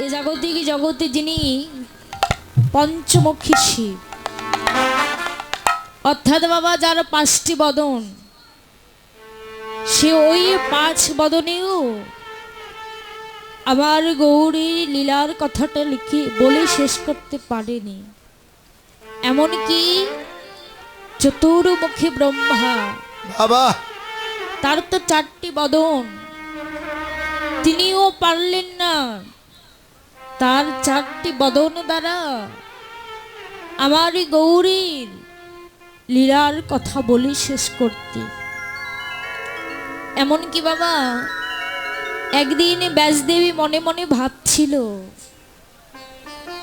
এ জাগতিক জগতে যিনি পঞ্চমুখী শিব, অর্থাৎ বাবা যার 5টি বদন, সে ওই 5 বদনেও আবার গৌরী লীলার কথাটা লিখে বলে শেষ করতে পারেনি। এমনকি চতুর্মুখী ব্রহ্মা, বাবা তার তো 4টি বদন, তিনিও পারলেন না তার 4টি বদন দ্বারা আমার গৌরীর লীলার কথা বলে শেষ করতে। এমনকি বাবা একদিন ব্যাসদেবী মনে মনে ভাবছিল,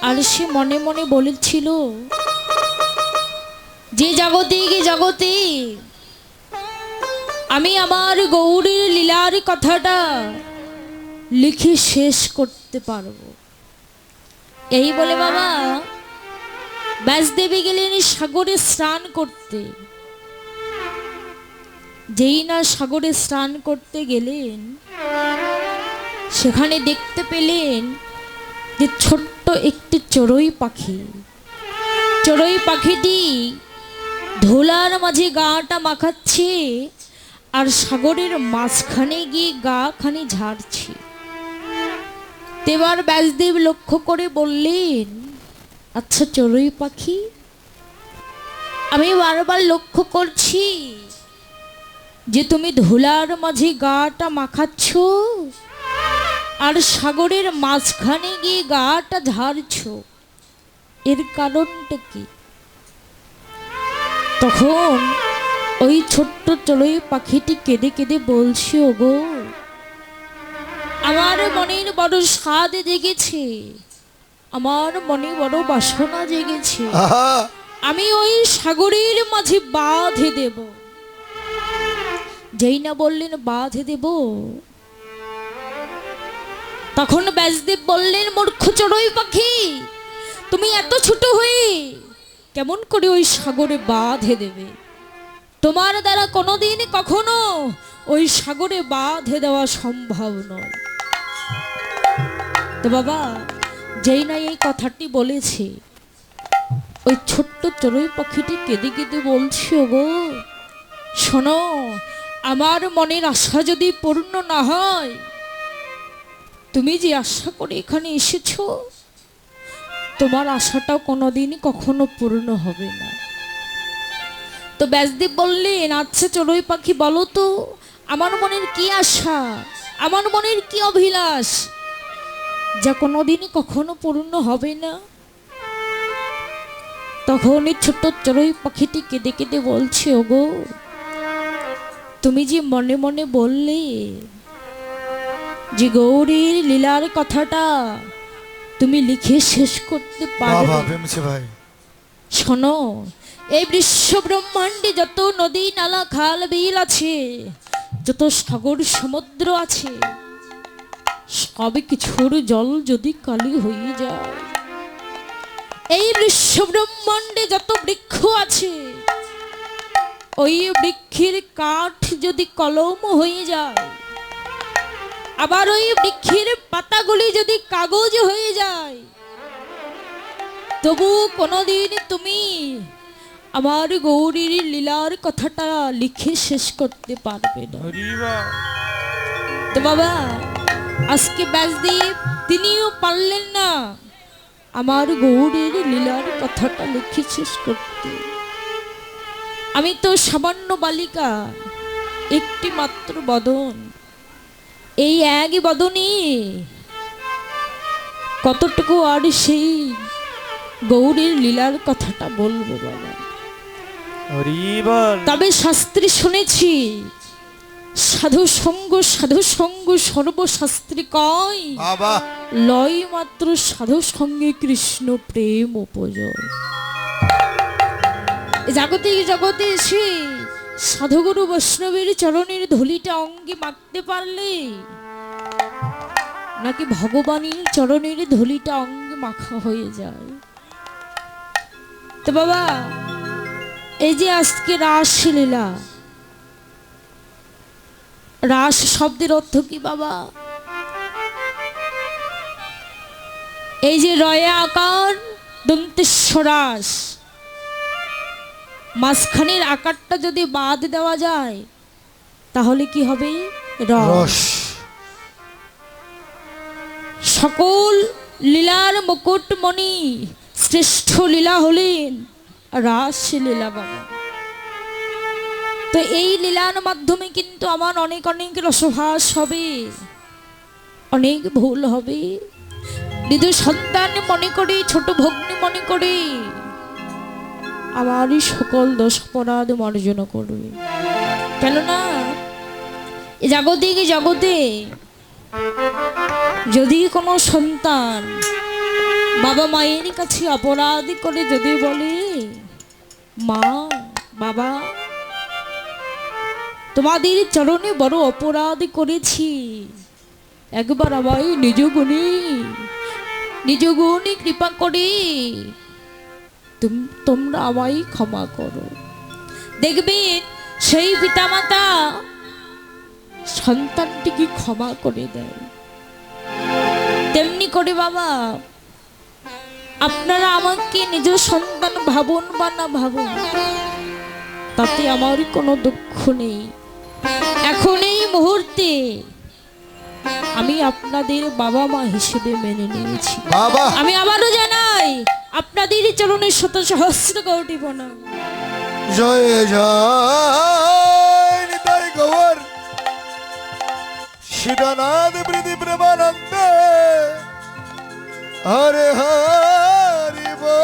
আর সে মনে মনে বলেছিল যে জগতে আমি আমার গৌরীর লীলার কথাটা লিখে শেষ করতে পারবো। এই বলে বাবা ব্যাসদেবী গেলেন সাগরে স্নান করতে। যেই না সাগরে স্নান করতে গেলেন, সেখানে দেখতে পেলেন যে ছোট্ট একটি চড়ুই পাখি। চড়ুই পাখিটি ধুলার মাঝে গাটা মাখাচ্ছে আর সাগরের মাঝখানে গিয়ে গা খানি ঝাড়ছে। এবার ব্যাসদেব লক্ষ্য করে বললেন, আচ্ছা চড়ুই পাখি, আমি বারবার লক্ষ্য করছি যে তুমি ধুলার মাঝে গাটা মাখাচ্ছ আর সাগরের মাঝখানে গিয়ে গাটা ঝাড়ছ, এর কারণটা কি? তখন ওই ছোট্ট চড়ুই পাখিটি কেঁদে কেঁদে বলছে, ওগো আমার মনের বড় স্বাদ জেগেছে, আমার মনে বড় বাসনা জেগেছে, আমি ওই সাগরের মাঝে বাঁধে দেব। যেই না বললেন বাঁধে দেব, তখন ব্যাসদেব বললেন, মূর্খ চড়ুই পাখি, তুমি এত ছোট হয়ে কেমন করে ওই সাগরে বাঁধে দেবে? তোমার দ্বারা কোনোদিন কখনো ওই সাগরে বাঁধে দেওয়া সম্ভব নয়। তো বাবা যেই না এই কথাটি বলেছে, ওই ছোট্ট চড়ুই পাখিটি কেঁদে কেঁদে বলছে, ওগো শোনো, আমার মনের আশা যদি পূর্ণ না হয়, তুমি যে আশা করে এখানে এসেছো, তোমার আশাটাও কোনোদিন কখনো পূর্ণ হবে না। তো ব্যাসদেব বললেন, আচ্ছা চড়ুই পাখি, বলো তো আমার মনের কি আশা, আমার মনের কি অভিলাষ, যা কোনোদিন কখনো পূর্ণ হবে না? তখন এই ছোট্ট চড়ুই পাখিটি কেঁদে কেঁদে বলছে, ওগো তুমি যে মনে মনে বললে যে গৌরীর লীলার কথাটা তুমি লিখে শেষ করতে পারবে, শোনো, এই বিশ্ব ব্রহ্মাণ্ডে যত নদী নালা খাল বিল আছে, যত সাগর সমুদ্র আছে, সব কিছুর জল যদি কালি হয়ে যায়, এই বিশ্ব ব্রহ্মাণ্ডে যত বৃক্ষ আছে, ওই বৃক্ষের কাঠ যদি কলম হয়ে যায়, আবার ওই বৃক্ষের পাতাগুলি যদি কাগজ হয়ে যায়, তবু কোনোদিন তুমি আমার গৌরীর লীলার কথাটা লিখে শেষ করতে পারবে না। তো বাবা আজকে ব্যাসদেব তিনিও পারলেন না আমার গৌরীর লীলার কথাটা লিখে শেষ করতে। আমি তো সামান্য বালিকা, একটি মাত্র বদন, এই একই বদনে কতটুকু আর সেই গৌরীর লীলার কথাটা বলবো বাবা। তবে শাস্ত্রে শুনেছি, সাধু সঙ্গ সর্বশাস্ত্রে কয়, লয় মাত্র সাধু সঙ্গে কৃষ্ণ প্রেম উপজয়। জগতে এসে সাধুগুরু বৈষ্ণবের চরণের ধুলিটা অঙ্গে মাখতে পারলে নাকি ভগবানের চরণের ধুলিটা অঙ্গে মাখা হয়ে যায়? তো বাবা এই যে আজকে রাসলীলা, রাস শব্দের অর্থ কি বাবা? এই যে রয়ে আকার দন্তেশ্বরাস, মাঝখানের আকারটা যদি বাদ দেওয়া যায় তাহলে কি হবে? রস। সকল লীলার মুকুটমণি শ্রেষ্ঠ লীলা হলেন রাস লীলা বাবা। তো এই লীলার মাধ্যমে কিন্তু আমার অনেক অনেক রসভাস হবে, অনেক ভুল হবে। নিজ সন্তান মনে করে, ছোট ভগ্নী মনে করে আমারই সকল দোষ অপরাধ মার্জন করবে। কেননা জাগতিক জগতে যদি কোনো সন্তান বাবা মায়ের কাছে অপরাধ করে যদি বলে, মা বাবা তোমাদের চরণে বড় অপরাধ করেছি, একবার আমায় নিজ গুণে কৃপা করে তোমরা আমায় ক্ষমা করো, দেখবেন সেই পিতামাতা সন্তানটিকে ক্ষমা করে দেয়। তেমনি করে বাবা আপনারা আমাকে নিজ সন্তান ভাবুন বা না ভাবুন, তাতে আমার কোনো দুঃখ নেই। এখন এই মুহূর্তে আমি আপনাদের বাবা মা হিসেবে মেনে নিয়েছি। আমি আবারও জানাই আপনাদের চরণের শত সহস্র কোটি প্রণাম। জয় জয় নিতাই গৌর শিবানাথ প্রীতি প্রেমানন্দ হরে হরি বল।